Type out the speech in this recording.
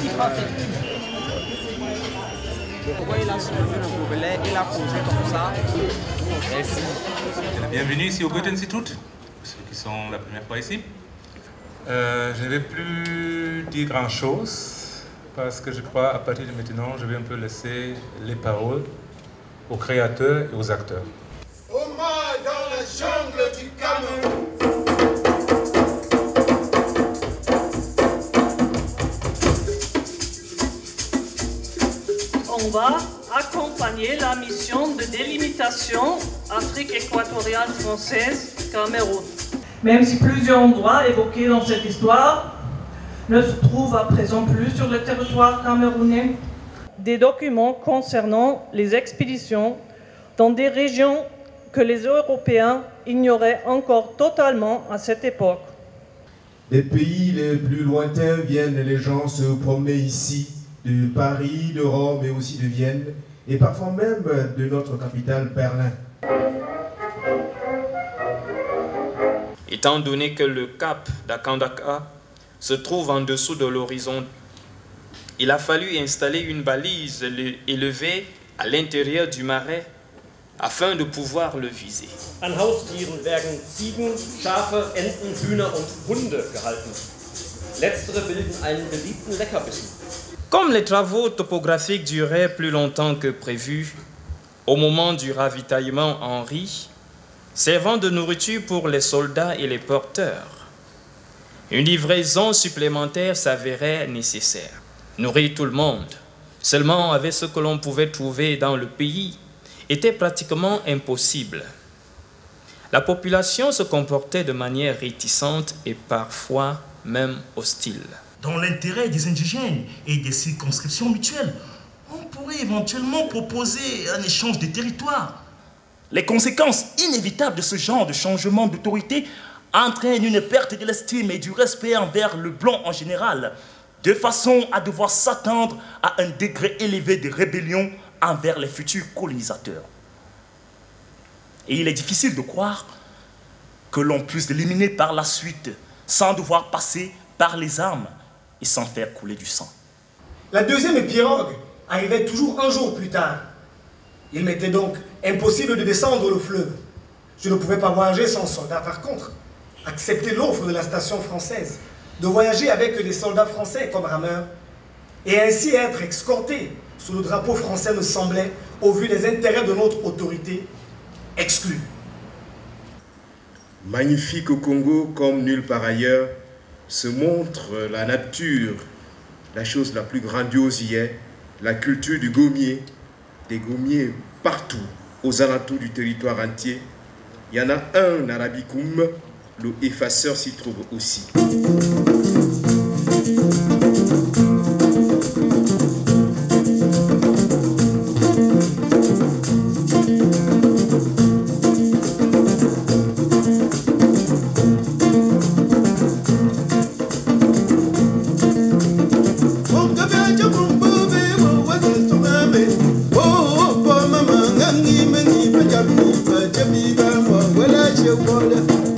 parti français. Pourquoi il a soulevé le problème, il a posé comme ça. Merci. Bienvenue ici au Goethe-Institut, pour ceux qui sont la première fois ici. Je ne vais plus dire grand-chose, parce que je crois à partir de maintenant, je vais un peu laisser les paroles aux créateurs et aux acteurs. Oma dans la jungle du Cameroun. On va accompagner la mission de délimitation Afrique équatoriale française Cameroun. Même si plusieurs endroits évoqués dans cette histoire ne se trouvent à présent plus sur le territoire camerounais, des documents concernant les expéditions dans des régions que les Européens ignoraient encore totalement à cette époque. Des pays les plus lointains viennent les gens se promener ici, de Paris, de Rome et aussi de Vienne, et parfois même de notre capitale Berlin. Étant donné que le cap d'Akandaka se trouve en dessous de l'horizon, il a fallu installer une balise élevée à l'intérieur du marais afin de pouvoir le viser. An Haustieren werden Ziegen, Schafe, Enten, Hühner und Hunde gehalten. Letztere bilden einen beliebten Leckerbissen. Comme les travaux topographiques duraient plus longtemps que prévu, au moment du ravitaillement en riz, servant de nourriture pour les soldats et les porteurs, une livraison supplémentaire s'avérait nécessaire. Nourrir tout le monde, seulement avec ce que l'on pouvait trouver dans le pays, était pratiquement impossible. La population se comportait de manière réticente et parfois même hostile. Dans l'intérêt des indigènes et des circonscriptions mutuelles, on pourrait éventuellement proposer un échange de territoires. Les conséquences inévitables de ce genre de changement d'autorité entraînent une perte de l'estime et du respect envers le blanc en général, de façon à devoir s'attendre à un degré élevé de rébellion envers les futurs colonisateurs. Et il est difficile de croire que l'on puisse l'éliminer par la suite sans devoir passer par les armes et sans faire couler du sang. La deuxième pirogue arrivait toujours un jour plus tard. Il m'était donc impossible de descendre le fleuve. Je ne pouvais pas voyager sans soldat. Par contre, accepter l'offre de la station française de voyager avec des soldats français comme rameurs et ainsi être escorté sous le drapeau français me semblait, au vu des intérêts de notre autorité, exclu. Magnifique au Congo comme nulle part ailleurs, se montre la nature, la chose la plus grandiose y est, la culture du gommier, des gommiers partout, aux alentours du territoire entier. Il y en a un arabicum, le effaceur s'y trouve aussi. Well,